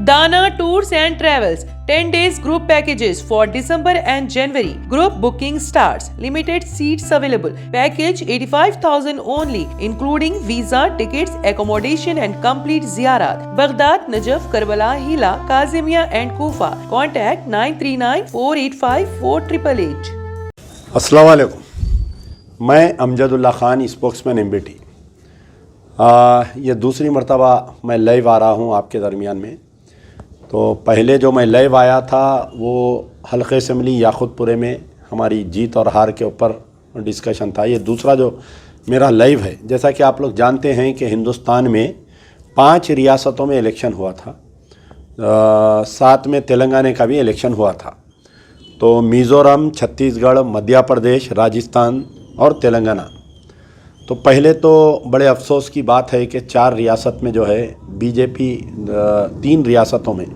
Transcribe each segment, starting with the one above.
Dana Tours and Travels 10 days group packages for December and January. Group booking starts. Limited seats available. Package 85,000 only, including visa, tickets, accommodation and complete ziyarat. Baghdad, Najaf, Karbala, Hila, Kazimia and Kufa. Contact 939-485-4888. अस्सलाम वालेकुम। मैं Amjadullah Khan, spokesman MBT. ये दूसरी मर्तबा मैं live आ रहा हूँ आपके दरमियान में। तो पहले जो मैं लाइव आया था वो हल्क़े असम्बली याक़ूतपुरे में हमारी जीत और हार के ऊपर डिस्कशन था। ये दूसरा जो मेरा लाइव है, जैसा कि आप लोग जानते हैं कि हिंदुस्तान में 5 रियासतों में इलेक्शन हुआ था, साथ में तेलंगाना का भी इलेक्शन हुआ था। तो मिज़ोरम, छत्तीसगढ़, मध्य प्रदेश, राजस्थान और तेलंगाना। तो पहले तो बड़े अफसोस की बात है कि 4 रियासत में जो है बीजेपी, 3 रियासतों में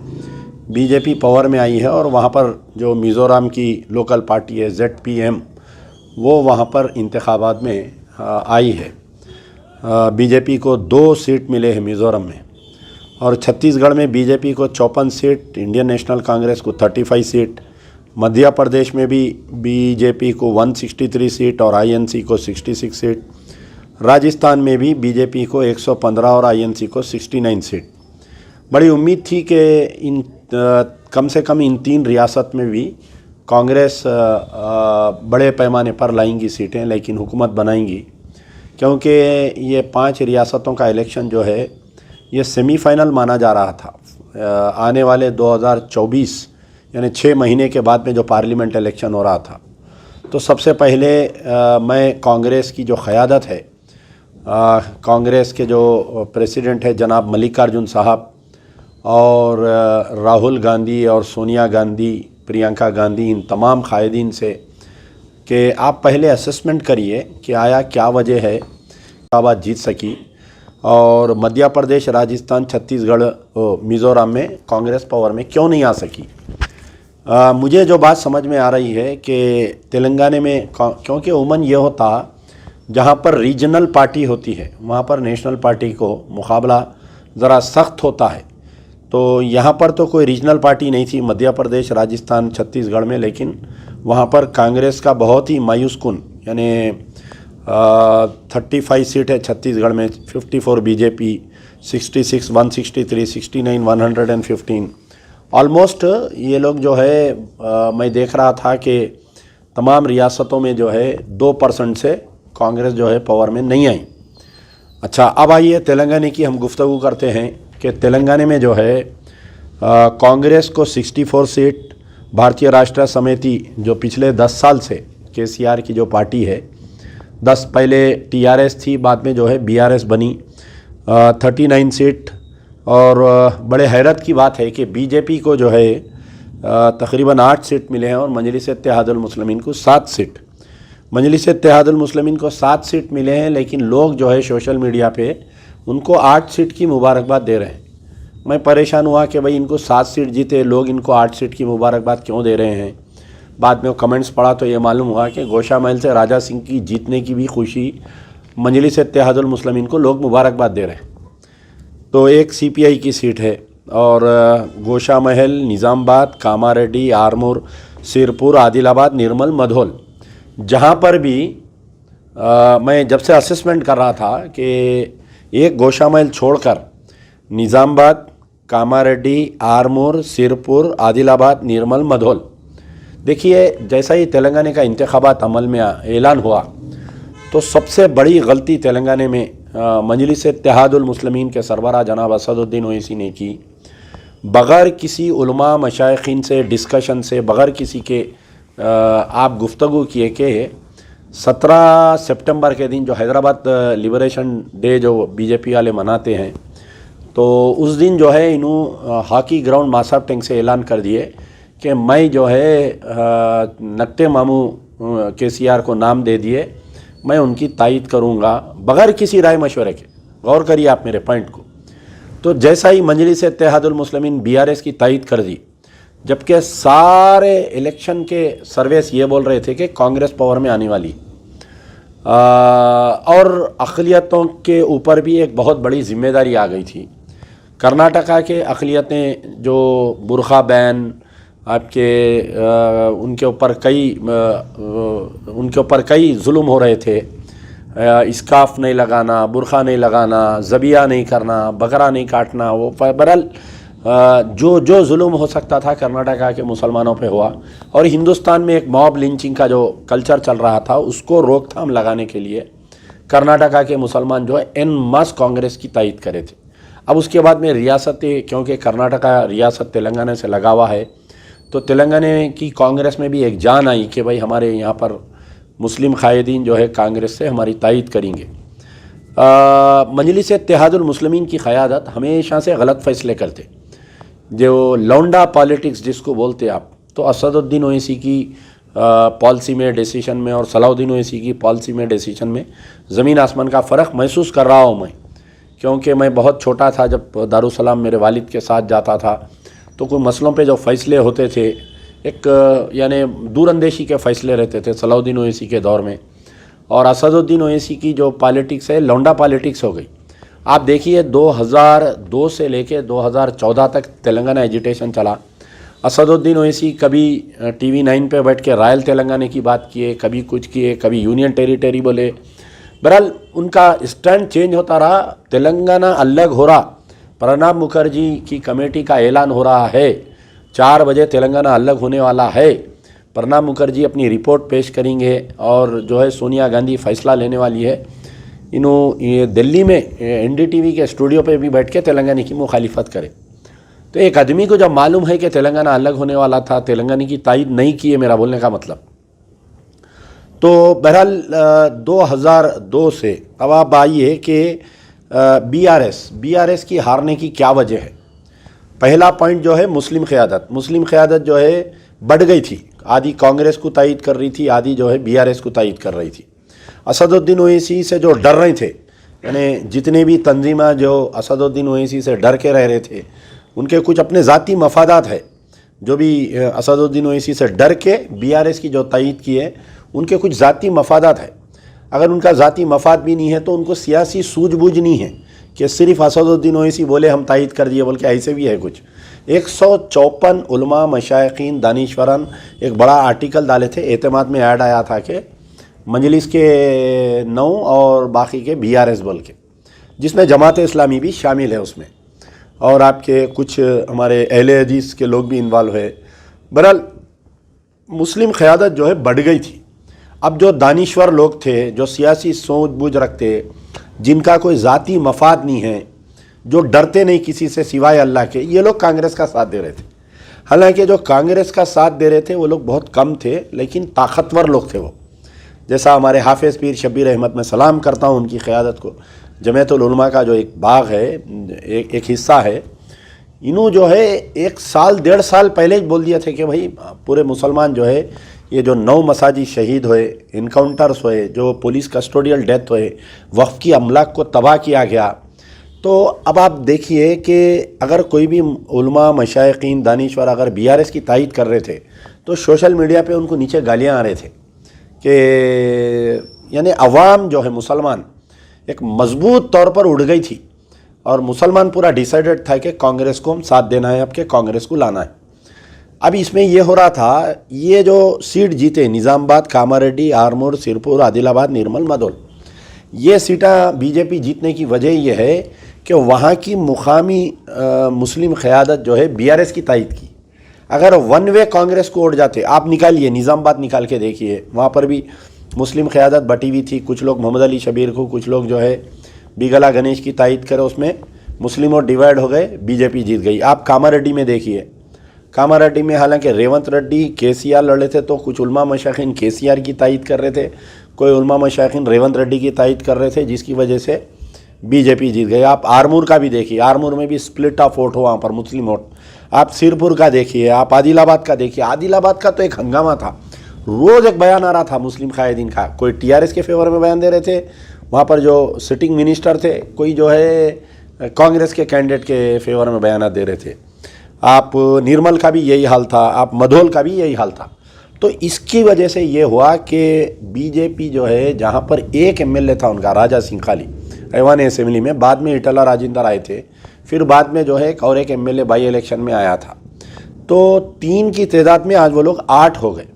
बीजेपी पावर में आई है और वहाँ पर जो मिज़ोरम की लोकल पार्टी है ZPM, वो वहाँ पर इंतखाबात में आई है। बीजेपी को 2 सीट मिले हैं मिज़ोरम में, और छत्तीसगढ़ में बीजेपी को 54 सीट, इंडियन नेशनल कांग्रेस को 35 सीट, मध्य प्रदेश में भी बीजेपी को 163 सीट और INC को 66 सीट, राजस्थान में भी बीजेपी को 115 और INC को 69 सीट। बड़ी उम्मीद थी कि इन कम से कम इन 3 रियासत में भी कांग्रेस बड़े पैमाने पर लाएंगी सीटें, लेकिन हुकूमत बनाएंगी, क्योंकि ये 5 रियासतों का इलेक्शन जो है ये सेमीफाइनल माना जा रहा था। आने वाले 2024 यानी 6 महीने के बाद में जो पार्लियामेंट इलेक्शन हो रहा था, तो सबसे पहले मैं कांग्रेस की जो क़यादत है, कांग्रेस के जो प्रेसिडेंट है जनाब मल्लिकार्जुन साहब, और राहुल गांधी और सोनिया गांधी, प्रियंका गांधी, इन तमाम कायदीन से कि आप पहले असेसमेंट करिए कि आया क्या वजह है इंतखाबात जीत सकी, और मध्य प्रदेश, राजस्थान, छत्तीसगढ़, मिज़ोरम में कांग्रेस पावर में क्यों नहीं आ सकी। मुझे जो बात समझ में आ रही है कि तेलंगाना में, क्योंकि उमन ये होता जहाँ पर रीजनल पार्टी होती है वहाँ पर नेशनल पार्टी को मुकाबला ज़रा सख्त होता है। तो यहाँ पर तो कोई रीजनल पार्टी नहीं थी मध्य प्रदेश, राजस्थान, छत्तीसगढ़ में, लेकिन वहाँ पर कांग्रेस का बहुत ही मायूस कुन, यानी 35 सीट है छत्तीसगढ़ में, 54 बीजेपी, 66, 163, 69, 115। ऑलमोस्ट ये लोग जो है मैं देख रहा था कि तमाम रियासतों में जो है 2% से कांग्रेस जो है पावर में नहीं आई। अच्छा, अब आइए तेलंगाना की हम गुफ्तगू करते हैं कि तेलंगाना में जो है कांग्रेस को 64 सीट, भारतीय राष्ट्र समिति जो पिछले 10 साल से KCR की जो पार्टी है, 10 पहले TRS थी, बाद में जो है BRS बनी, 39 सीट। और बड़े हैरत की बात है कि बीजेपी को जो है तकरीबन 8 सीट मिले हैं और मजलिस-ए-इत्तेहादुल मुस्लिमीन को 7 सीट। मजलिस-ए-इत्तेहादुल मुस्लिमीन को 7 सीट मिले हैं, लेकिन लोग जो है सोशल मीडिया पे उनको 8 सीट की मुबारकबाद दे रहे हैं। मैं परेशान हुआ कि भाई इनको 7 सीट जीते, लोग इनको 8 सीट की मुबारकबाद क्यों दे रहे हैं। बाद में कमेंट्स पढ़ा तो ये मालूम हुआ कि गोशा महल से राजा सिंह की जीतने की भी खुशी मजलिस-ए-इत्तेहादुल मुस्लिमीन को लोग मुबारकबाद दे रहे हैं। तो एक CPI की सीट है, और गोशा महल, निज़ामबाद, कामारेड्डी, आरमूर, सिरपुर, आदिलाबाद, निर्मल, मधोल, जहाँ पर भी मैं जब से असेसमेंट कर रहा था कि एक गोशा महल छोड़कर निज़ामबाद, कामारेड्डी, आरमूर, सिरपुर, आदिलाबाद, निर्मल, मधोल। देखिए, जैसा ही तेलंगाना का इंतखाबात अमल में ऐलान हुआ तो सबसे बड़ी गलती तेलंगाना में मजलिस-ए-इत्तेहादुल मुस्लिमीन के सरबराह जनाब असदुद्दीन ओवैसी ने की, बग़ैर किसी उलमा मशाइखीन से डिस्कशन से, बग़ैर किसी के आप गुफ्तगू किए कि 17 सितंबर के दिन जो हैदराबाद लिबरेशन डे जो बीजेपी वाले मनाते हैं, तो उस दिन जो है इन्हों हॉकी ग्राउंड मासाब टैंक से ऐलान कर दिए कि मैं जो है नक्ते मामू KCR को नाम दे दिए, मैं उनकी तायद करूँगा बग़ैर किसी राय मशवरे के। गौर करिए आप मेरे पॉइंट को। तो जैसा ही मजलिस-ए-इत्तेहादुल मुस्लिमीन BRS की तायद कर दी, जबकि सारे इलेक्शन के सर्वेस ये बोल रहे थे कि कांग्रेस पावर में आने वाली, और अक़लियतों के ऊपर भी एक बहुत बड़ी जिम्मेदारी आ गई थी। कर्नाटका के अक़लियतें जो बुरखा बैन आपके उनके ऊपर कई जुल्म हो रहे थे। इस्काफ नहीं लगाना, बुरखा नहीं लगाना, ज़बिया नहीं करना, बकरा नहीं काटना, वो बहरहाल जो जुल्म हो सकता था कर्नाटका के मुसलमानों पे हुआ। और हिंदुस्तान में एक मॉब लिंचिंग का जो कल्चर चल रहा था उसको रोकथाम लगाने के लिए कर्नाटका के मुसलमान जो है एन मास कांग्रेस की तायद करे थे। अब उसके बाद में रियासतें, क्योंकि कर्नाटका रियासत तेलंगाना से लगा हुआ है, तो तेलंगाना की कांग्रेस में भी एक जान आई कि भाई हमारे यहाँ पर मुस्लिम कायदीन जो है कांग्रेस से हमारी तायद करेंगे। मजलिस इत्तेहादुल मुस्लिमीन की क़यादत हमेशा से गलत फ़ैसले करते, जो लौंडा पॉलिटिक्स जिसको बोलते आप, तो असदुद्दीन ओवैसी की पॉलिसी में, डिसीजन में और सलाउद्दीन ओवैसी की पॉलिसी में, डिसीजन में ज़मीन आसमान का फ़र्क महसूस कर रहा हूँ मैं, क्योंकि मैं बहुत छोटा था जब दारुसलाम मेरे वालिद के साथ जाता था, तो कोई मसलों पे जो फ़ैसले होते थे एक यानी दूरअंदेशी के फ़ैसले रहते थे सलाउद्दीन ओवैसी के दौर में। और असदुद्दीन ओवैसी की जो पॉलिटिक्स है लौंडा पॉलिटिक्स हो गई। आप देखिए 2002 से लेके 2014 तक तेलंगाना एजिटेशन चला। असदुद्दीन ओवैसी कभी TV 9 पे बैठ के रॉयल तेलंगाना की बात किए, कभी कुछ किए, कभी यूनियन टेरिटरी बोले। बहरहाल उनका स्टैंड चेंज होता रहा, तेलंगाना अलग हो रहा। प्रणब मुखर्जी की कमेटी का ऐलान हो रहा है 4 बजे तेलंगाना अलग होने वाला है। प्रणब मुखर्जी अपनी रिपोर्ट पेश करेंगे और जो है सोनिया गांधी फैसला लेने वाली है। ये दिल्ली में NDTV के स्टूडियो पे भी बैठ के तेलंगाना की मुखालिफत करे। तो एक आदमी को जब मालूम है कि तेलंगाना अलग होने वाला था, तेलंगाना की तायद नहीं की है, मेरा बोलने का मतलब। तो बहरहाल 2002 से अब आप आइए कि BRS की हारने की क्या वजह है। पहला पॉइंट जो है मुस्लिम क़यादत जो है बढ़ गई थी। आधी कांग्रेस को तायद कर रही थी, आधी जो है BRS को तायद कर रही थी। असदुद्दीन ओवैसी से जो डर रहे थे, यानी जितने भी तंजीमा जो असदुद्दीन ओवैसी से डर के रह रहे थे, उनके कुछ अपने ज़ाती मफादात है। जो भी असदुद्दीन ओवैसी से डर के BRS की जो तायद की है, उनके कुछ ज़ाती मफादात है। अगर उनका ज़ाती मफाद भी नहीं है तो उनको सियासी सूझबूझ नहीं है कि सिर्फ असदुद्दीन ओवैसी बोले हम तायद कर दिए, बल्कि ऐसे भी है कुछ 154 उलमा, मशाइखीन, दानिशवरान एक बड़ा आर्टिकल डाले थे। एतमाद में ऐड आया था कि मजलिस के 9 और बाकी के BRS बोल के, जिसमें जमात इस्लामी भी शामिल है उसमें, और आपके कुछ हमारे अहले हदीस के लोग भी इन्वॉल्व है। बहरहाल मुस्लिम क़यादत जो है बढ़ गई थी। अब जो दानिश्वर लोग थे, जो सियासी सूझबूझ रखते, जिनका कोई ज़ाती मफाद नहीं है, जो डरते नहीं किसी से सिवाय अल्लाह के, ये लोग कांग्रेस का साथ दे रहे थे। हालांकि जो कांग्रेस का साथ दे रहे थे वो लोग बहुत कम थे, लेकिन ताकतवर लोग थे वो। जैसा हमारे हाफिज़ पीर शब्बीर अहमद, में सलाम करता हूँ उनकी क़यादत को। जमीयतुल उलमा का जो एक बाग है, एक हिस्सा है, इन्हों जो है 1 साल 1.5 साल पहले ही बोल दिया थे कि भाई पूरे मुसलमान जो है, ये जो 9 मसाजिद शहीद हुए, इनकाउंटर्स हुए, जो पुलिस कस्टोडियल डेथ हुए, वक्फ की अमलाक को तबाह किया गया। तो अब आप देखिए कि अगर कोई भी उलमा, मशाइखीन, दानिश्वर अगर BRS की तायद कर रहे थे तो सोशल मीडिया पे उनको नीचे गालियां आ रहे थे कि यानी अवाम जो है मुसलमान एक मजबूत तौर पर उड़ गई थी, और मुसलमान पूरा डिसाइडेड था कि कांग्रेस को हम साथ देना है, अब के कांग्रेस को लाना है। अब इसमें ये हो रहा था, ये जो सीट जीते निज़ामाबाद, कामारेड्डी, आरमूर, सिरपुर, आदिलाबाद, निर्मल, मदोल, ये सीटें BJP जीतने की वजह यह है कि वहाँ की मुकामी मुस्लिम क़यादत जो है BRS की तायद की। अगर वन वे कांग्रेस को उड़ जाते, आप निकालिए निज़ामाबाद निकाल के देखिए, वहाँ पर भी मुस्लिम क़यादत बटी हुई थी। कुछ लोग मोहम्मद अली शबीर को, कुछ लोग जो है बिगला गणेश की तायद करे, उसमें मुस्लिम और डिवाइड हो गए, BJP जीत गई। आप कामारेड्डी में देखिए, कामारेड्डी में हालांकि रेवंत रेड्डी KCR लड़े थे, तो कुछ उलमा मशाइखीन KCR की तायद कर रहे थे, कोई उलमा मशाइखीन रेवंत रेड्डी की तायद कर रहे थे, जिसकी वजह से BJP जीत गए। आप आरमूर का भी देखिए, आरमूर में भी स्प्लिट ऑफ वोट हो वहाँ पर, मुस्लिम वोट। आप सिरपुर का देखिए, आप आदिलाबाद का देखिए। आदिलाबाद का तो एक हंगामा था, रोज़ एक बयान आ रहा था मुस्लिम कायदीन का। कोई TRS के फेवर में बयान दे रहे थे, वहाँ पर जो सिटिंग मिनिस्टर थे, कोई जो है कांग्रेस के कैंडिडेट के फेवर में बयान दे रहे थे। आप निर्मल का भी यही हाल था, आप मधोल का भी यही हाल था। तो इसकी वजह से ये हुआ कि BJP जो है, जहाँ पर एक MLA था उनका, राजा सिंह खाली, ऐवान असेंबली में, बाद में इटला राजेंद्र आए थे, फिर बाद में जो है और एक एमएलए बाई इलेक्शन में आया था। तो 3 की तादाद में आज वो लोग 8 हो गए।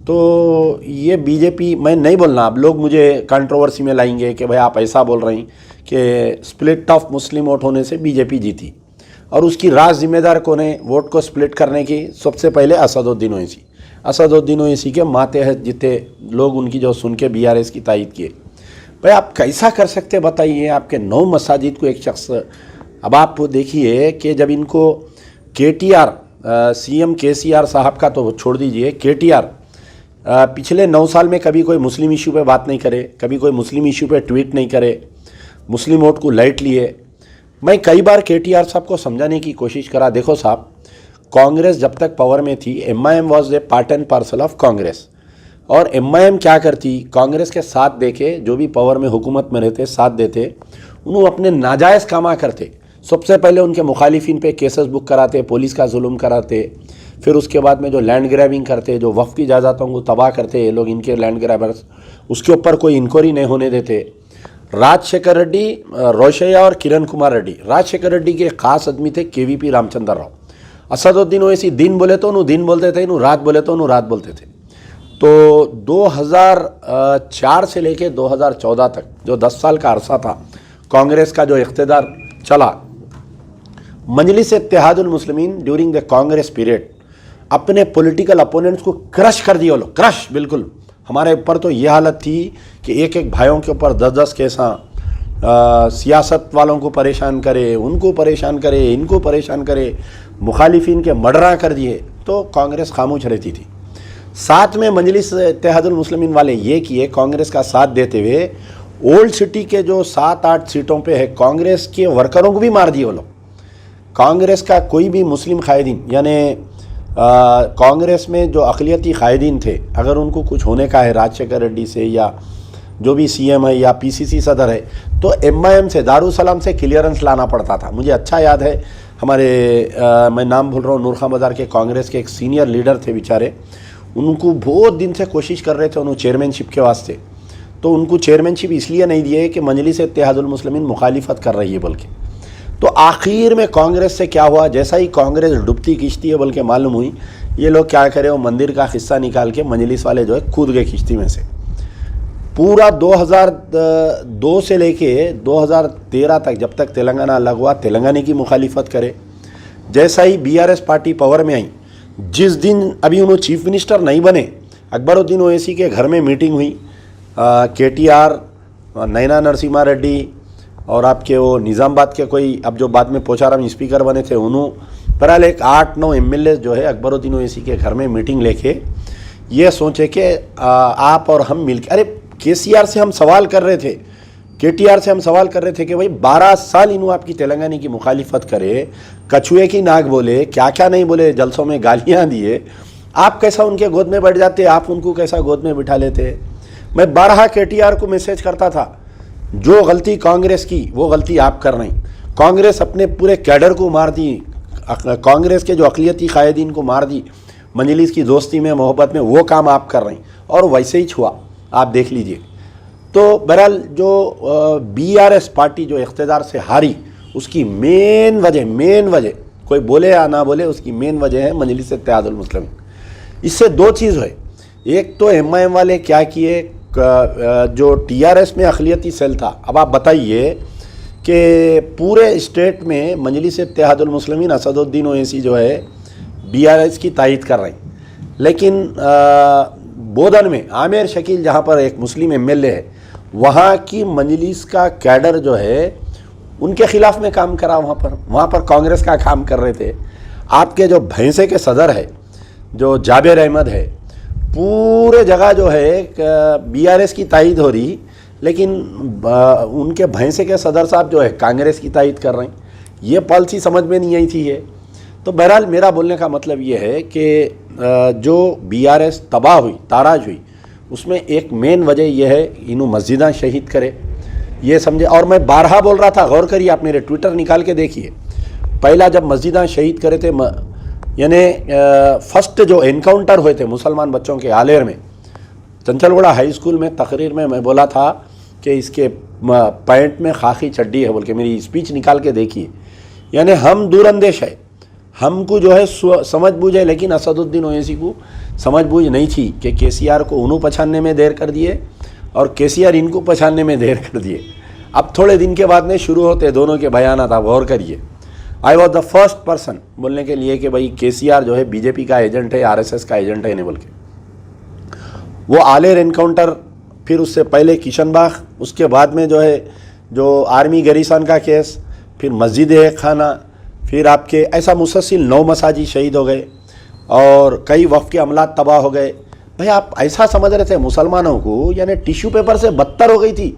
तो ये बीजेपी, मैं नहीं बोलना, अब लोग मुझे कंट्रोवर्सी में लाएंगे कि भाई आप ऐसा बोल रहे हैं कि स्प्लिट ऑफ मुस्लिम वोट होने से बीजेपी जीती, और उसकी राज जिम्मेदार कौन है वोट को स्प्लिट करने की? सबसे पहले असदुद्दीन ओवैसी। असदुद्दीन ओवैसी के मातहत जितने लोग उनकी जो सुन के बीआरएस की तायद किए। भाई आप कैसा कर सकते बताइए? आपके 9 मसाजिद को एक शख्स, अब आप देखिए कि जब इनको केटीआर, सीएम केसीआर साहब का तो छोड़ दीजिए, केटीआर पिछले 9 साल में कभी कोई मुस्लिम इशू पे बात नहीं करे, कभी कोई मुस्लिम इशू पे ट्वीट नहीं करे, मुस्लिम वोट को लाइट लिए। मैं कई बार केटीआर साहब को समझाने की कोशिश करा, देखो साहब, कांग्रेस जब तक पावर में थी, MIM was a part and parcel of Congress, और एमआईएम क्या करती, कांग्रेस के साथ देके जो भी पावर में हुकूमत में रहते साथ देते, उन्होंने अपने नाजायज़ कामा करते। सबसे पहले उनके मुखालिफिन पे केसेस बुक कराते, पुलिस का जुल्म कराते, फिर उसके बाद में जो लैंड ग्रैबिंग करते, जो वक्फ की जायदादों को तबाह करते ये लोग, इनके लैंड ग्रैबर्स, उसके ऊपर कोई इंक्वायरी नहीं होने देते। राजशेखर रेड्डी, रोशैया और किरण कुमार रेड्डी, राजशेखर रेड्डी के खास आदमी थे केवीपी रामचंद्र राव। असदुद्दीन ओवैसी दिन बोले तो उन्होंने दिन बोलते थे, इन्हों रात बोले तो उन्होंने रात बोलते थे। तो 2004 से लेके 2014 तक जो 10 साल का अरसा था कांग्रेस का जो इख्तिदार चला, मजलिस Ittehadul Muslimeen during the Congress period अपने पॉलिटिकल अपोनेंट्स को क्रश कर दिया, लोग क्रश बिल्कुल। हमारे ऊपर तो ये हालत थी कि एक एक भाइयों के ऊपर 10-10 केसा, सियासत वालों को परेशान करे, उनको परेशान करे, इनको परेशान करे, मुखालिफिन के मर्डरा कर दिए, तो कांग्रेस खामोश रहती थी। साथ में मजलिस इत्तेहादुल मुस्लिमीन वाले ये किए, कांग्रेस का साथ देते हुए ओल्ड सिटी के जो 7-8 सीटों पे है कांग्रेस के वर्करों को भी मार दिए वो लोग। कांग्रेस का कोई भी मुस्लिम कायदीन, यानी कांग्रेस में जो अक़लियती कायदीन थे, अगर उनको कुछ होने का है राजशेखर रेड्डी से या जो भी सीएम है या पीसीसी सदर है, तो एमआईएम से, दारुसलाम से क्लियरेंस लाना पड़ता था। मुझे अच्छा याद है, हमारे मैं नाम भूल रहा हूँ, नूर खां बाज़ार के कांग्रेस के एक सीनियर लीडर थे बेचारे, उनको बहुत दिन से कोशिश कर रहे थे उन्होंने चेयरमैनशिप के वास्ते, तो उनको चेयरमैनशिप इसलिए नहीं दिए कि मजलिस इत्तेहादुल मुस्लिमीन मुखालिफत कर रही है बल्कि। तो आखिर में कांग्रेस से क्या हुआ, जैसा ही कांग्रेस डूबती किश्ती है बल्कि मालूम हुई, ये लोग क्या करे, वो मंदिर का हिस्सा निकाल के मजलिस वाले जो है कूद गए किश्ती में से। पूरा 2002 से लेके 2013 तक, जब तक तेलंगाना अलग हुआ, तेलंगाना की मुखालिफत करे। जैसा ही बीआरएस पार्टी पावर में आई, जिस दिन अभी उन्होंने चीफ मिनिस्टर नहीं बने, अकबरुद्दीन ओवैसी के घर में मीटिंग हुई, केटीआर, नैना नरसिम्हा रेड्डी और आपके वो निज़ामाबाद के कोई, अब जो बाद में पोचाराम स्पीकर बने थे उन्होंने, बहरहाल एक 8-9 एमएलए जो है अकबरुद्दीन ओवैसी के घर में मीटिंग लेके ये सोचे कि आप और हम मिलकर, अरे केसीआर से हम सवाल कर रहे थे, केटीआर से हम सवाल कर रहे थे कि भाई 12 साल इन्हों आपकी तेलंगाना की मुखालिफत करे, कछुए की नाक बोले, क्या क्या नहीं बोले, जलसों में गालियाँ दिए, आप कैसा उनके गोद में बैठ जाते, आप उनको कैसा गोद में बिठा लेते। मैं 12 केटीआर को मैसेज करता था, जो गलती कांग्रेस की वो गलती आप कर रही। कांग्रेस अपने पूरे कैडर को मार दी, कांग्रेस के जो अक़लियती कायदीन को मार दी, मजलिस की दोस्ती में मोहब्बत में वो काम आप कर रही, और वैसे ही छुआ, आप देख लीजिए। तो बहरहाल जो बीआरएस पार्टी जो इख्तिदार से हारी, उसकी मेन वजह कोई बोले या ना बोले, उसकी मेन वजह है मजलिस इत्तेहादुल मुस्लिमीन। इससे 2 चीज़ हुए, एक तो एमआईएम वाले क्या किए, जो टीआरएस में अक़लियती सेल था, अब आप बताइए कि पूरे स्टेट में मजलिस इत्तेहादुल मुस्लिमीन असदुद्दीन ओवैसी जो है बीआरएस की तायद कर रही, लेकिन बोधन में आमिर शकील जहाँ पर एक मुस्लिम एमएलए है, वहाँ की मजलिस का कैडर जो है उनके खिलाफ में काम करा, वहाँ पर कांग्रेस का काम कर रहे थे। आपके जो भैंसे के सदर है जो जाबिर अहमद है, पूरे जगह जो है बीआरएस की तायद हो रही, लेकिन उनके भैंसे के सदर साहब जो है कांग्रेस की तायद कर रहे हैं। ये पॉलिसी समझ में नहीं आई थी ये। तो बहरहाल मेरा बोलने का मतलब ये है कि जो बीआरएस तबाह हुई, ताराज हुई, उसमें एक मेन वजह यह है इन्हों मस्जिदां शहीद करे, ये समझे। और मैं 12 बोल रहा था, गौर करिए, आप मेरे ट्विटर निकाल के देखिए। पहला जब मस्जिदां शहीद करे थे, यानी फर्स्ट जो एनकाउंटर हुए थे मुसलमान बच्चों के आलेर में, चंचलगुड़ा हाई स्कूल में तकरीर में मैं बोला था कि इसके पैंट में खाकी चड्डी है बोल के, मेरी स्पीच निकाल के देखिए। यानी हम दूरअंदेश है, हमको जो है समझ बूझ है, लेकिन असदुद्दीन ओवैसी को समझ बूझ नहीं थी कि केसीआर को उन्हों पहचानने में देर कर दिए और केसीआर इनको पहचानने में देर कर दिए। अब थोड़े दिन के बाद में शुरू होते दोनों के बयान था, गौर करिए। I was the first person बोलने के लिए कि भाई केसीआर जो है बीजेपी का एजेंट है, आरएसएस का एजेंट है, नहीं बोल के। वो आलेर एनकाउंटर, फिर उससे पहले किशनबाग, उसके बाद में जो है जो आर्मी गरीसान का केस, फिर मस्जिद एक खाना, फिर आपके ऐसा मुसलसिल 9 मसाजिद शहीद हो गए और कई वक्फ के अमलात तबाह हो गए। भाई आप ऐसा समझ रहे थे मुसलमानों को, यानी टिश्यू पेपर से बदतर हो गई थी।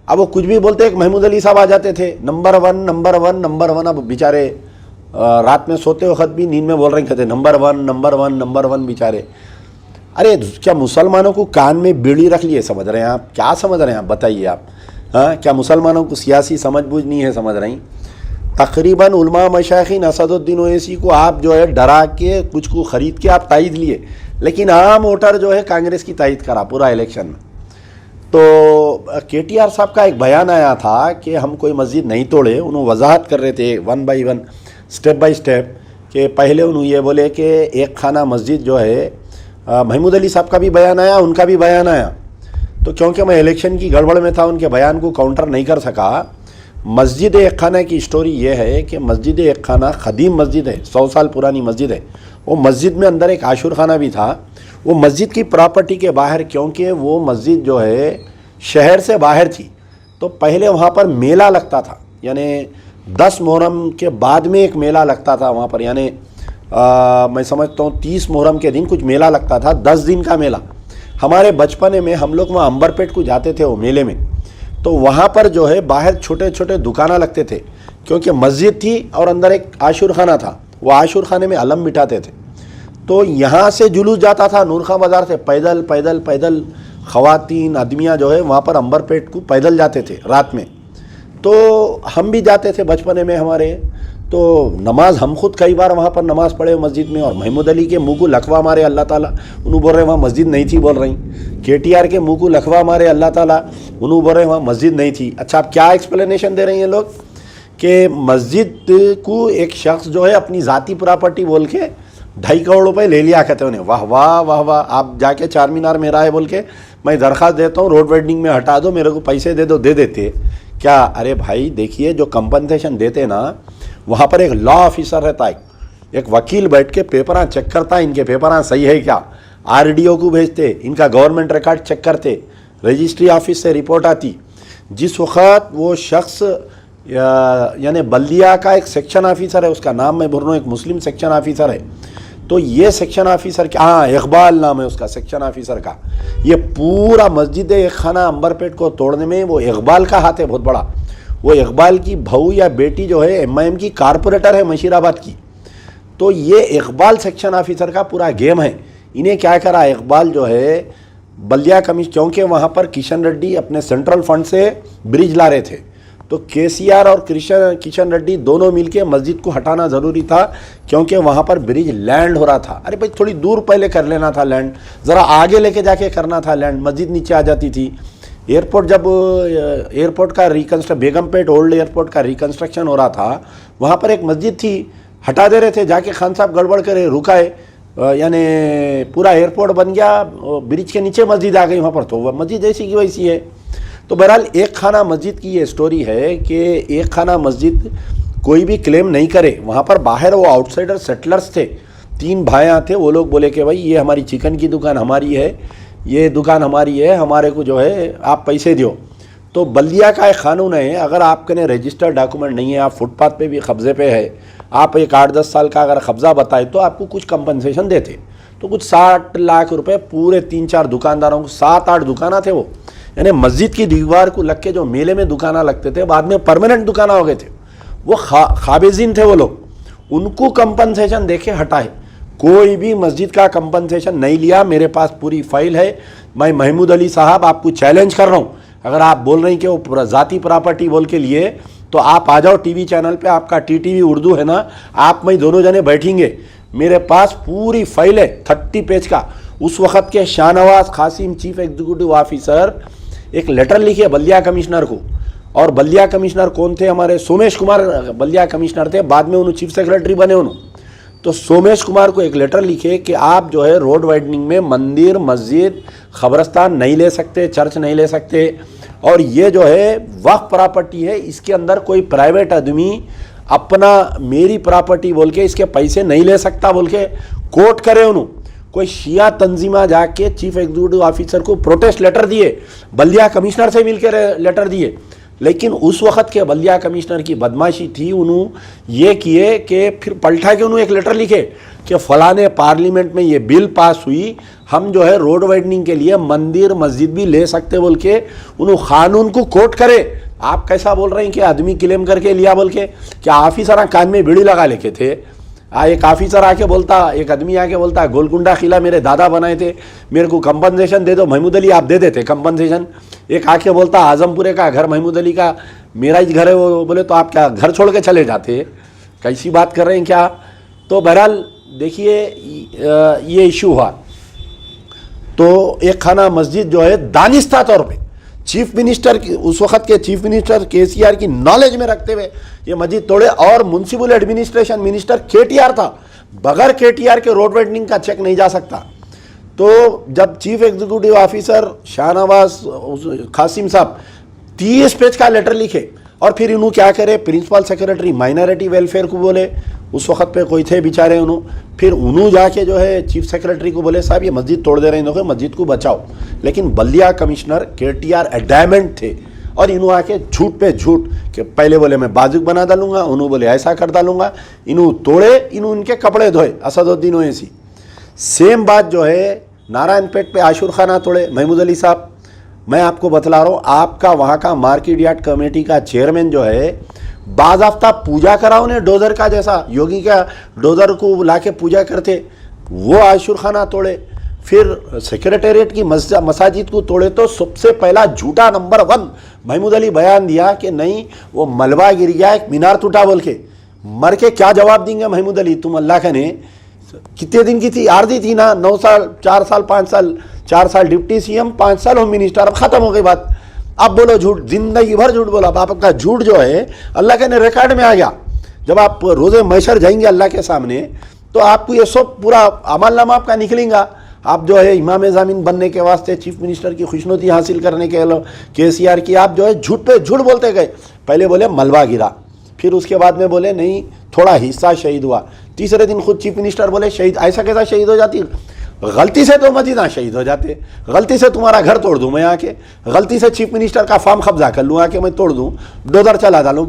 अब वो कुछ भी बोलते, एक महमूद अली साहब आ जाते थे, number one number one number one. अब बेचारे रात में सोते वक्त भी नींद में बोल रहे थे number one number one number one बेचारे। अरे क्या मुसलमानों को कान में बीड़ी रख लिए समझ रहे हैं आप? क्या समझ रहे हैं आप, बताइए आप? हाँ, क्या मुसलमानों को सियासी समझ बूझ नहीं है, समझ रही? तकरीबन उलमा मशाइखीन असदुद्दीन ओवैसी को आप जो है डरा के कुछ को ख़रीद के आप तायद लिए, लेकिन आम वोटर जो है कांग्रेस की तायद करा पूरा इलेक्शन में। तो केटीआर साहब का एक बयान आया था कि हम कोई मस्जिद नहीं तोड़े। उन्होंने वजाहत कर रहे थे one by one, step by step, कि पहले उन्होंने ये बोले कि एक खाना मस्जिद जो है, महमूद अली साहब का भी बयान आया, उनका भी बयान आया। तो क्योंकि मैं इलेक्शन की गड़बड़ में था, उनके बयान को काउंटर नहीं कर सका। मस्जिद एक खाना की स्टोरी ये है कि मस्जिद एक खाना ख़दीम मस्जिद है, 100 साल पुरानी मस्जिद है। वो मस्जिद में अंदर एक आशुर खाना भी था। वो मस्जिद की प्रॉपर्टी के बाहर, क्योंकि वो मस्जिद जो है शहर से बाहर थी, तो पहले वहाँ पर मेला लगता था, यानी 10 मुहर्रम के बाद में एक मेला लगता था वहाँ पर, यानी मैं समझता हूँ 30 मुहर्रम के दिन कुछ मेला लगता था, 10 दिन का मेला। हमारे बचपने में हम लोग वहाँ अंबरपेट को जाते थे वो मेले में, तो वहाँ पर जो है बाहर छोटे छोटे दुकाना लगते थे, क्योंकि मस्जिद थी और अंदर एक आशुर खाना था। वो आशुर खाने में अलम बिठाते थे। तो यहाँ से जुलूस जाता था नूरखां बाज़ार से, पैदल पैदल पैदल ख़वातीन आदमियाँ जो है वहाँ पर अंबरपेट को पैदल जाते थे रात में। तो हम भी जाते थे बचपने में हमारे। तो नमाज हम खुद कई बार वहाँ पर नमाज़ पढ़े मस्जिद में, और महमूद अली के मुँह को लखवा मारे अल्लाह ताला, उन्होंने बोल रहे वहाँ मस्जिद नहीं थी, बोल रही। केटीआर के मुँह को लखवा मारे अल्लाह ताला, उन्होंने बोल रहे वहाँ मस्जिद नहीं थी। अच्छा, आप क्या एक्सप्लेनेशन दे रहे हैं लोग कि मस्जिद को एक शख्स जो है अपनी ज़ाती प्रॉपर्टी बोल के 2.5 करोड़ रुपए ले लिया कहते उन्हें। वाह वाह वाह वाह, आप जाके चार मीनार मेरा है बोल के मैं दरख्वास्त देता हूँ रोड वेडिंग में हटा दो, मेरे को पैसे दे दो, दे देते क्या? अरे भाई देखिए, जो कंपनसेशन देते ना, वहाँ पर एक लॉ ऑफिसर रहता है, एक वकील बैठ के पेपरां चेक करता है, इनके पेपरां सही है क्या, आरडीओ को भेजते, इनका गवर्नमेंट रिकॉर्ड चेक करते, रजिस्ट्री ऑफिस से रिपोर्ट आती। जिस वक्त वो शख्स यानी बल्दिया का एक सेक्शन ऑफिसर है, उसका नाम मैं बोल रहा हूँ, एक मुस्लिम सेक्शन ऑफिसर है, तो ये सेक्शन ऑफिसर क्या, हाँ इकबाल नाम है उसका सेक्शन ऑफिसर का। ये पूरा मस्जिद एक खाना अंबरपेट को तोड़ने में वो इकबाल का हाथ है बहुत बड़ा। वो इकबाल की बहू या बेटी जो है एमआईएम की कारपोरेटर है मशीराबाद की। तो ये इकबाल सेक्शन ऑफिसर का पूरा गेम है। इन्हें क्या करा, इकबाल जो है बल्दिया कमिश्नर, क्योंकि वहाँ पर किशन रेड्डी अपने सेंट्रल फंड से ब्रिज ला रहे थे, तो केसीआर और किशन रेड्डी दोनों मिलके मस्जिद को हटाना ज़रूरी था, क्योंकि वहाँ पर ब्रिज लैंड हो रहा था। अरे भाई थोड़ी दूर पहले कर लेना था लैंड, ज़रा आगे लेके जाके करना था लैंड, मस्जिद नीचे आ जाती थी। एयरपोर्ट, जब एयरपोर्ट का बेगमपेट ओल्ड एयरपोर्ट का रिकन्स्ट्रक्शन हो रहा था, वहाँ पर एक मस्जिद थी, हटा दे रहे थे, जाके खान साहब गड़बड़ करे, रुकाए, यानी पूरा एयरपोर्ट बन गया, ब्रिज के नीचे मस्जिद आ गई वहाँ पर, तो वह मस्जिद ऐसी की वैसी है। तो बहरहाल एक खाना मस्जिद की ये स्टोरी है कि एक खाना मस्जिद कोई भी क्लेम नहीं करे। वहाँ पर बाहर वो आउटसाइडर सेटलर्स थे, 3 भाइयाँ थे, वो लोग बोले कि भाई ये हमारी चिकन की दुकान हमारी है, ये दुकान हमारी है, हमारे को जो है आप पैसे दो। तो बल्दिया का एक कानून है, अगर आपके रजिस्टर्ड डॉक्यूमेंट नहीं है, आप फुटपाथ पे भी कब्ज़े पे है, आप एक 8-10 साल का अगर कब्ज़ा बताए तो आपको कुछ कंपनसेशन देते। तो कुछ 60 लाख रुपए पूरे 3-4 दुकानदारों को, 7-8 दुकाना थे वो, यानी मस्जिद की दीवार को लग के जो मेले में दुकाना लगते थे, बाद में परमानेंट दुकाना हो गए थे, वो खाबिजीन थे वो लोग, उनको कंपनसेशन देके हटाए। कोई भी मस्जिद का कंपनसेशन नहीं लिया। मेरे पास पूरी फाइल है। मैं महमूद अली साहब आपको चैलेंज कर रहा हूँ, अगर आप बोल रहे हैं कि वो ज़ाती प्रॉपर्टी बोल के लिए, तो आप आ जाओ टीवी चैनल पे, आपका टीटीवी उर्दू है ना, आप मैं दोनों जने बैठेंगे, मेरे पास पूरी फाइल है 30 पेज का। उस वक़्त के Shahnawaz Qasim chief executive officer एक लेटर लिखे बल्दिया कमिश्नर को, और बल्दिया कमिश्नर कौन थे हमारे? सोमेश कुमार बल्दिया कमिश्नर थे, बाद में उन्होंने चीफ सेक्रेटरी बने उन्होंने। तो सोमेश कुमार को एक लेटर लिखे कि आप जो है रोड वाइडनिंग में मंदिर, मस्जिद, खबरस्तान नहीं ले सकते, चर्च नहीं ले सकते, और ये जो है वक्फ प्रॉपर्टी है, इसके अंदर कोई प्राइवेट आदमी अपना मेरी प्रॉपर्टी बोल के इसके पैसे नहीं ले सकता बोल के कोर्ट करे उन्होंने। कोई शिया तंजीमा जाके चीफ एग्जीक्यूटिव ऑफिसर को प्रोटेस्ट लेटर दिए, बल्दिया कमिश्नर से मिलकर लेटर दिए, लेकिन उस वक्त के बल्दिया कमिश्नर की बदमाशी थी, उन्होंने ये किए कि फिर पलटा के उन्होंने एक लेटर लिखे कि फलाने पार्लियामेंट में ये बिल पास हुई, हम जो है रोड वाइडनिंग के लिए मंदिर मस्जिद भी ले सकते बोल के उन्होंने कानून को कोट करे। आप कैसा बोल रहे हैं कि आदमी क्लेम करके लिया बोल के? क्या ऑफिसर कान में बीड़ी लगा लेके थे? एक ऑफिसर आके बोलता, एक आदमी आके बोलता गोलकुंडा किला मेरे दादा बनाए थे, मेरे को कंपनसेशन दे दो। महमूद अली आप दे देते कंपनसेशन? एक आके बोलता आजमपुरे का घर महमूद अली का मेरा ही घर है, वो बोले तो आप क्या घर छोड़ के चले जाते? कैसी बात कर रहे हैं क्या? तो बहरहाल देखिए ये इशू हुआ। तो एक खाना मस्जिद जो है दानिस्ता तौर पे चीफ मिनिस्टर की, उस वक्त के चीफ मिनिस्टर केसीआर की नॉलेज में रखते हुए ये मस्जिद तोड़े, और म्युनिसिपल एडमिनिस्ट्रेशन मिनिस्टर केटीआर था, बगैर केटीआर के रोड वाइडनिंग का चेक नहीं जा सकता। तो जब chief executive officer Shahnawaz Qasim साहब 30 पेज का लेटर लिखे, और फिर इन्हों क्या करे, प्रिंसिपल सेक्रेटरी माइनॉरिटी वेलफेयर को बोले, उस वक्त पे कोई थे बेचारे उन्होंने, फिर उन्होंने जाके जो है चीफ सेक्रेटरी को बोले साहब ये मस्जिद तोड़ दे रहे हैं, मस्जिद को बचाओ। लेकिन बल्दिया कमिश्नर केटीआर एडामेंट थे, और इन्हों आके झूठ पे झूठ कि पहले बोले मैं बाजुक बना डालूंगा, उन्होंने बोले ऐसा कर डालूंगा, इन्हों तोड़े, इन्हों उनके कपड़े धोए असदुद्दीन ओवैसी। सेम बात जो है नारायणपेट पे आशुर खाना तोड़े महमूद अली साहब। मैं आपको बतला रहा हूँ, आपका वहाँ का मार्केट यार्ड कमेटी का चेयरमैन जो है बाज़ाफ्ता पूजा करा उन्हें डोजर का, जैसा योगी का डोजर को लाके पूजा करते, वो आशुर खाना तोड़े। फिर सेक्रेटेरिएट की मसाजिद को तोड़े। तो सबसे पहला झूठा नंबर 1 महमूद अली बयान दिया कि नहीं वो मलबा गिर गया, एक मीनार टूटा बोल के। मर के क्या जवाब देंगे महमूद अली? तुम अल्लाह का ने कितने दिन की थी आर्जी थी ना, 9 साल 4 साल 5 साल 4 साल डिप्टी सीएम 5 साल होम मिनिस्टर, अब खत्म हो गई बात। अब बोलो झूठ, जिंदगी भर झूठ बोला। अब आपका झूठ जो है अल्लाह के ने रिकॉर्ड में आ गया। जब आप रोज़े मैशर जाएंगे अल्लाह के सामने तो आपको ये सब पूरा अमलनामा आपका निकलेगा। आप जो है इमाम ज़मीन बनने के वास्ते चीफ मिनिस्टर की खुशनुदी हासिल करने के केसीआर की आप जो है झूठ पे झूठ बोलते गए। पहले बोले मलबा गिरा, फिर उसके बाद में बोले नहीं थोड़ा हिस्सा शहीद हुआ, तीसरे दिन खुद चीफ मिनिस्टर बोले शहीद, ऐसा कैसा शहीद हो जाती? गलती से तो मदीना शहीद हो जाते, गलती से तुम्हारा घर तोड़ दूं मैं आके, गलती से चीफ मिनिस्टर का फार्म कब्जा कर लूँ आके मैं तोड़ दूं, डोजर चला डालूँ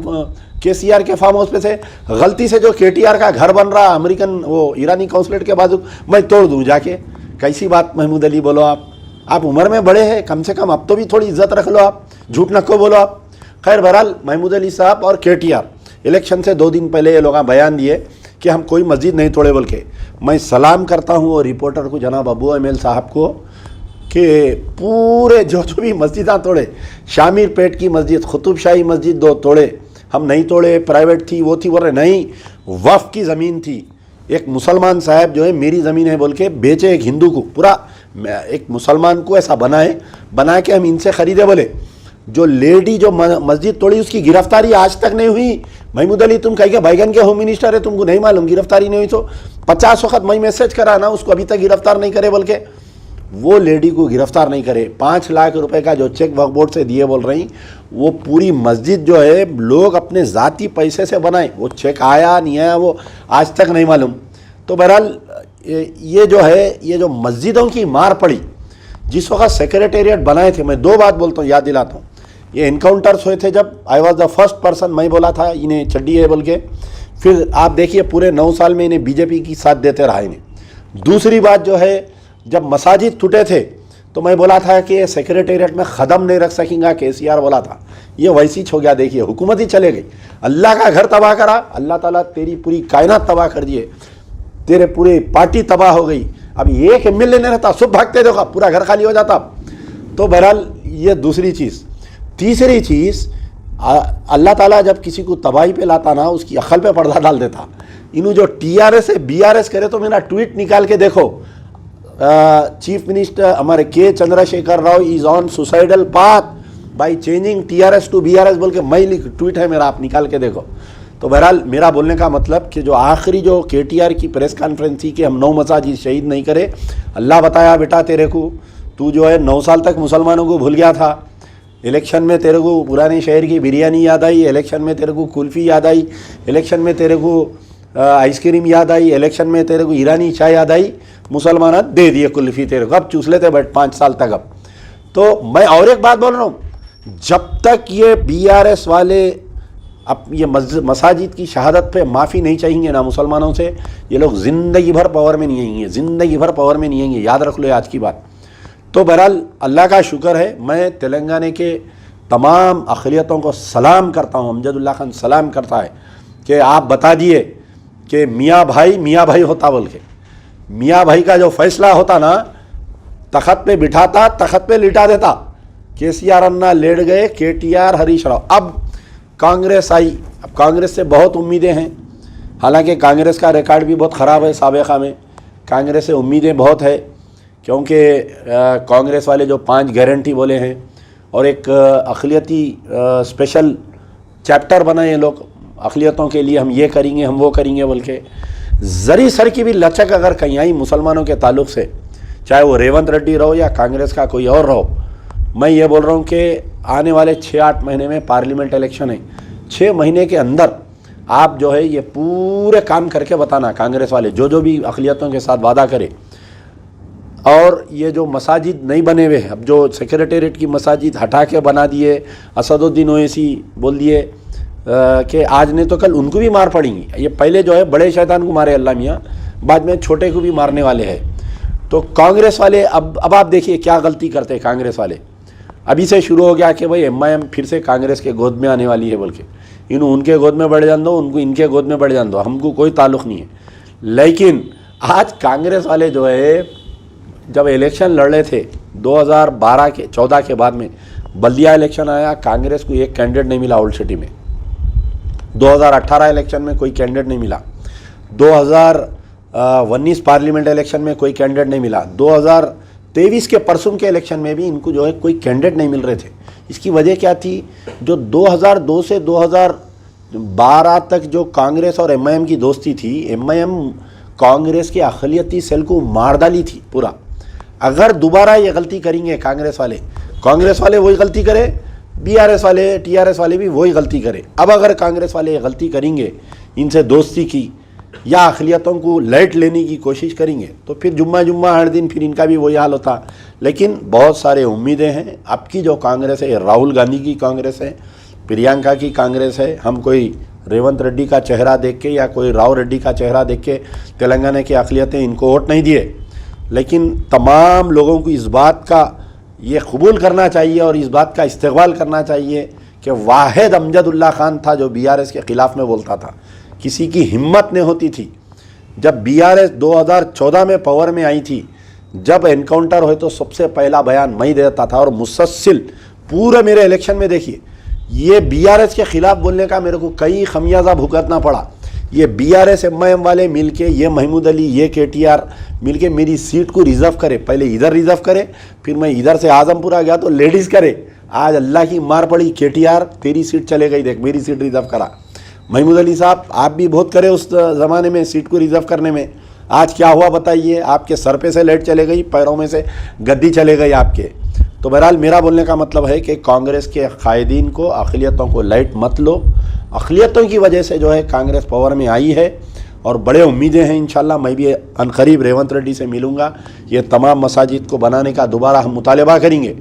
केसीआर के फार्म हाउस पे से, गलती से जो केटीआर का घर बन रहा अमेरिकन वो ईरानी कौंसलेट के बाजू मैं तोड़ दूं जाके। कैसी बात महमूद अली बोलो आप उम्र में बड़े हैं, कम से कम अब तो भी थोड़ी इज्जत रख लो, आप झूठ न को बोलो आप। खैर बहरहाल महमूद अली साहब और केटीआर इलेक्शन से 2 दिन पहले ये लोग बयान दिए कि हम कोई मस्जिद नहीं तोड़े बोल के। मैं सलाम करता हूँ वो रिपोर्टर को जनाब अबू अमेल साहब को कि पूरे जो भी मस्जिदाँ तोड़े, शामिर पेट की मस्जिद, कुतुब शाही मस्जिद 2 तोड़े, हम नहीं तोड़े, प्राइवेट थी वो थी, बोल रहे नहीं वक्फ की ज़मीन थी, एक मुसलमान साहब जो है मेरी ज़मीन है बोल के बेचे एक हिंदू को, पूरा एक मुसलमान को ऐसा बना के हम इनसे ख़रीदे। बोले जो लेडी जो मस्जिद तोड़ी उसकी गिरफ्तारी आज तक नहीं हुई। महमूद अली तुम कहीं के बैगन के होम मिनिस्टर है, तुमको नहीं मालूम गिरफ्तारी नहीं हुई? तो 50 वक्त मैं मैसेज करा ना, उसको अभी तक गिरफ्तार नहीं करे बोल के, वो लेडी को गिरफ्तार नहीं करे। 5 लाख रुपए का जो चेक वक्फ बोर्ड से दिए बोल रही, वो पूरी मस्जिद जो है लोग अपने ज़ाती पैसे से बनाए, वो चेक आया नहीं आया वो आज तक नहीं मालूम। तो बहरहाल ये जो है ये जो मस्जिदों की मार पड़ी, जिस वक्त सेक्रेटेरिएट बनाए थे, मैं 2 बात बोलता हूँ, याद दिलाता हूँ। ये इनकाउंटर्स हुए थे जब I was the first person, मैं बोला था इन्हें चड्डी है बोल के। फिर आप देखिए पूरे 9 साल में इन्हें बीजेपी की साथ देते रहा इन्हें। दूसरी बात जो है जब मसाजिद टूटे थे तो मैं बोला था कि सेक्रेटेरिएट में ख़दम नहीं रख सकेंगे, केसीआर बोला था। ये वैसी हो गया, देखिए हुकूमत ही चले गई। अल्लाह का घर तबाह करा, अल्लाह ताला तेरी पूरी कायनात तबाह कर दिए, तेरे पूरे पार्टी तबाह हो गई। अब एक एमएलए नहीं रहता, सब भागते देखो, पूरा घर खाली हो जाता। तो बहरहाल ये दूसरी चीज़। तीसरी चीज़, अल्लाह ताला जब किसी को तबाही पे लाता ना, उसकी अक्ल पे पर्दा डाल देता। इन्हों जो टीआरएस है बीआरएस करे तो मेरा ट्वीट निकाल के देखो, चीफ मिनिस्टर हमारे K Chandrashekar Rao is on suicidal path, by changing TRS to BRS बोल के मैं ट्वीट है मेरा, आप निकाल के देखो। तो बहरहाल मेरा बोलने का मतलब कि जो आखिरी जो KTR की प्रेस कॉन्फ्रेंस थी कि हम 9 मसाजिद शहीद नहीं करे, अल्लाह बताया बेटा तेरे को, तू जो है 9 साल तक मुसलमानों को भूल गया था। इलेक्शन में तेरे को पुराने शहर की बिरयानी याद आई, इलेक्शन में तेरे को कुल्फ़ी याद आई, इलेक्शन में तेरे को आइसक्रीम याद आई, इलेक्शन में तेरे को ईरानी चाय याद आई, मुसलमान दे दिए कुल्फ़ी तेरे को, अब चूस लेते बट 5 साल तक। अब तो मैं और एक बात बोल रहा हूँ, जब तक ये BRS वाले अब ये मसाजिद की शहादत पे माफ़ी नहीं चाहिए ना मुसलमानों से, ये लोग ज़िंदगी भर पावर में नहीं आएंगे, ज़िंदगी भर पावर में नहीं आएंगे, याद रख लो आज की बात। तो बहरहाल अल्लाह का शुक्र है, मैं तेलंगाना के तमाम अक़लियतों को सलाम करता हूँ, अमजदुल्ला खान सलाम करता है कि आप बता दिए कि मियाँ भाई होता बोल के, मियाँ भाई का जो फैसला होता ना, तख़त पे बिठाता, तख़त पे लिटा देता। KCR अन्ना लेट गए, KTR हरीश राव, अब कांग्रेस आई। अब कांग्रेस से बहुत उम्मीदें हैं, हालांकि कांग्रेस का रिकॉर्ड भी बहुत ख़राब है साबिक़ा में, कांग्रेस से उम्मीदें बहुत है क्योंकि कांग्रेस वाले जो 5 गारंटी बोले हैं और एक अक़लियती स्पेशल चैप्टर बनाए लोग अक़लियतों के लिए, हम ये करेंगे हम वो करेंगे बोल के, ज़री सर की भी लचक अगर कहीं आई मुसलमानों के ताल्लुक़ से, चाहे वो रेवंत रेड्डी रहो या कांग्रेस का कोई और रहो, मैं ये बोल रहा हूँ कि आने वाले 6-8 महीने में पार्लियामेंट इलेक्शन है, 6 महीने के अंदर आप जो है ये पूरे काम करके बताना, कांग्रेस वाले जो भी अक़लियतों के साथ वादा करे। और ये जो मसाजिद नहीं बने हुए हैं, अब जो सेक्रेटेरिएट की मसाजिद हटा के बना दिए, असदुद्दीन ओवैसी बोल दिए कि आज नहीं तो कल उनको भी मार पड़ेंगी। ये पहले जो है बड़े शैतान को मारे अल्लाह मियाँ, बाद में छोटे को भी मारने वाले हैं। तो कांग्रेस वाले अब आप देखिए क्या गलती करते हैं कांग्रेस वाले। अभी से शुरू हो गया कि भाई MIM फिर से कांग्रेस के गोद में आने वाली है बोल के, इन्हों उनके गोद में बढ़ जान दो, उनको इनके गोद में बढ़ जान दो, हमको कोई ताल्लुक़ नहीं है। लेकिन आज कांग्रेस वाले जो है जब इलेक्शन लड़ रहे थे 2012 के 14 के बाद में बल्दिया इलेक्शन आया, कांग्रेस को एक कैंडिडेट नहीं मिला ओल्ड सिटी में। 2018 इलेक्शन में कोई कैंडिडेट नहीं मिला, 2019 पार्लियामेंट इलेक्शन में कोई कैंडिडेट नहीं मिला, 2023 के परसों के इलेक्शन में भी इनको जो है कोई कैंडिडेट नहीं मिल रहे थे। इसकी वजह क्या थी? जो 2002 से 2012 तक जो कांग्रेस और MIM की दोस्ती थी, MIM कांग्रेस के अक़लियती सेल को मार डाली थी पूरा। अगर दोबारा ये गलती करेंगे कांग्रेस वाले वही गलती करें, BRS वाले TRS वाले भी वही गलती करें। अब अगर कांग्रेस वाले ये गलती करेंगे, इनसे दोस्ती की या अक़लियतों को लाइट लेने की कोशिश करेंगे, तो फिर जुम्मा हर दिन फिर इनका भी वही हाल होता। लेकिन बहुत सारे उम्मीदें हैं। अब की जो कांग्रेस है, राहुल गांधी की कांग्रेस है, प्रियंका की कांग्रेस है। हम कोई रेवंत रेड्डी का चेहरा देख के या कोई राव रेड्डी का चेहरा देख के तेलंगाना की अक़लियतें इनको वोट नहीं दिए, लेकिन तमाम लोगों को इस बात का ये कबूल करना चाहिए और इस बात का इस्तेक़बाल करना चाहिए कि वाहिद अमजदुल्ला खान था जो BRS के ख़िलाफ़ में बोलता था। किसी की हिम्मत नहीं होती थी। जब BRS 2014 में पावर में आई थी, जब एनकाउंटर हुए तो सबसे पहला बयान मैं देता था और मुसलसल पूरे मेरे इलेक्शन में देखिए, ये BRS के ख़िलाफ़ बोलने का मेरे को कई खमियाजा भुगतना पड़ा। ये BRS MIM वाले मिलके, ये महमूद अली, ये KTR मिलके मेरी सीट को रिज़र्व करे। पहले इधर रिज़र्व करे, फिर मैं इधर से आज़मपुरा गया तो लेडीज़ करे। आज अल्लाह की मार पड़ी, KTR तेरी सीट चले गई, देख मेरी सीट रिज़र्व करा। महमूद अली साहब आप भी बहुत करे उस ज़माने में सीट को रिज़र्व करने में, आज क्या हुआ बताइए? आपके सर पे से लाइट चले गई, पैरों में से गद्दी चले गई आपके। तो बहरहाल मेरा बोलने का मतलब है कि कांग्रेस के कायदीन को, अक़लियतों को लाइट मत लो। अक़लियतों की वजह से जो है कांग्रेस पावर में आई है और बड़े उम्मीदें हैं। इंशाल्लाह मैं भी अनकरीब रेवंत रेड्डी से मिलूँगा। ये तमाम मसाजिद को बनाने का दोबारा हम मुतालबा करेंगे।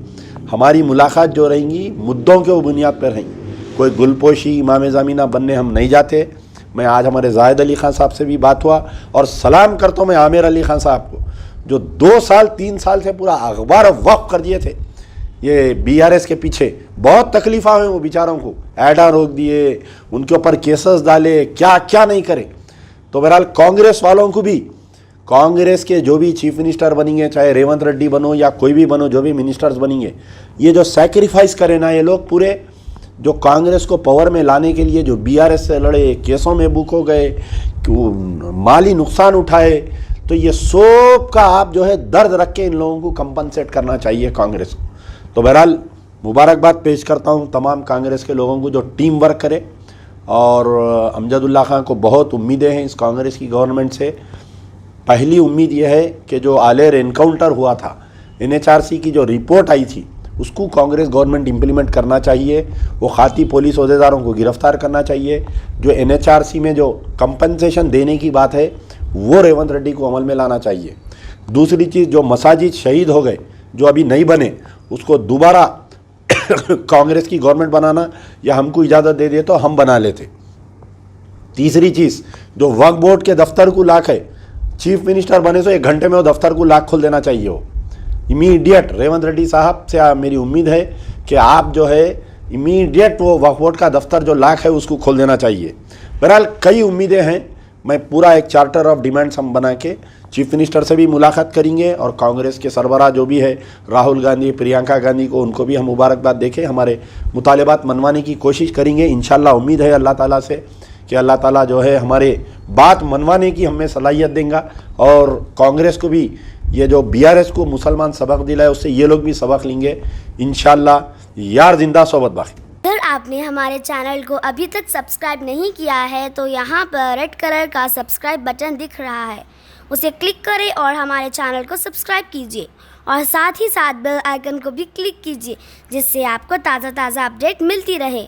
हमारी मुलाकात जो रहेंगी मुद्दों के बुनियाद पर रहेंगी। कोई गुलपोशी इमाम ज़मीना बनने हम नहीं जाते। मैं आज हमारे जाहिद अली ख़ान साहब से भी बात हुआ और सलाम करता हूँ मैं आमिर अली ख़ान साहब को, जो 2 साल 3 साल से पूरा अखबार वक्फ कर दिए थे ये BRS के पीछे। बहुत तकलीफ़ा हुई वो बेचारों को, ऐडा रोक दिए, उनके ऊपर केसेस डाले, क्या क्या नहीं करे। तो बहरहाल कांग्रेस वालों को भी, कांग्रेस के जो भी चीफ मिनिस्टर बनेंगे, चाहे रेवंत रेड्डी बनो या कोई भी बनो, जो भी मिनिस्टर्स बनेंगे, ये जो सैक्रिफाइस करें ना ये लोग, पूरे जो कांग्रेस को पावर में लाने के लिए जो BRS से लड़े, केसों में बुक हो गए, माली नुकसान उठाए, तो ये सब का आप जो है दर्द रख के इन लोगों को कंपनसेट करना चाहिए कांग्रेस को। तो बहरहाल मुबारकबाद पेश करता हूं तमाम कांग्रेस के लोगों को जो टीम वर्क करे, और अमजदुल्ला खान को बहुत उम्मीदें हैं इस कांग्रेस की गवर्नमेंट से। पहली उम्मीद यह है कि जो आलेर एनकाउंटर हुआ था, NHRC की जो रिपोर्ट आई थी, उसको कांग्रेस गवर्नमेंट इम्प्लीमेंट करना चाहिए। वो खाती पुलिस अहदेदारों को गिरफ्तार करना चाहिए। जो NHRC में जो कंपनसेशन देने की बात है वो रेवंत रेड्डी को अमल में लाना चाहिए। दूसरी चीज़, जो मसाजिद शहीद हो गए जो अभी नहीं बने, उसको दोबारा कांग्रेस की गवर्नमेंट बनाना या हमको इजाज़त दे दे तो हम बना लेते। तीसरी चीज़, जो वक्फ बोर्ड के दफ्तर को लाख है, चीफ मिनिस्टर बने तो 1 घंटे में वो दफ्तर को लाख खोल देना चाहिए। वो इमीडिएट रेवंत रेड्डी साहब से मेरी उम्मीद है कि आप जो है इमीडिएट वो वक्फ बोर्ड का दफ्तर जो लाख है उसको खोल देना चाहिए। बहरहाल कई उम्मीदें हैं। मैं पूरा एक चार्टर ऑफ डिमांड्स हम बना के चीफ मिनिस्टर से भी मुलाकात करेंगे, और कांग्रेस के सरबराह जो भी है राहुल गांधी, प्रियंका गांधी को, उनको भी हम मुबारकबाद देके हमारे मुतालबात मनवाने की कोशिश करेंगे। इंशाल्लाह उम्मीद है अल्लाह ताला से कि अल्लाह ताला जो है हमारे बात मनवाने की हमें सलाहियत देंगे, और कांग्रेस को भी ये जो BRS को मुसलमान सबक दिलाए उससे ये लोग भी सबक लेंगे इंशाल्लाह। यार जिंदा सोबत बाकी। अगर आपने हमारे चैनल को अभी तक सब्सक्राइब नहीं किया है तो यहाँ पर रेड कलर का सब्सक्राइब बटन दिख रहा है, उसे क्लिक करें और हमारे चैनल को सब्सक्राइब कीजिए, और साथ ही साथ बेल आइकन को भी क्लिक कीजिए, जिससे आपको ताज़ा अपडेट मिलती रहे।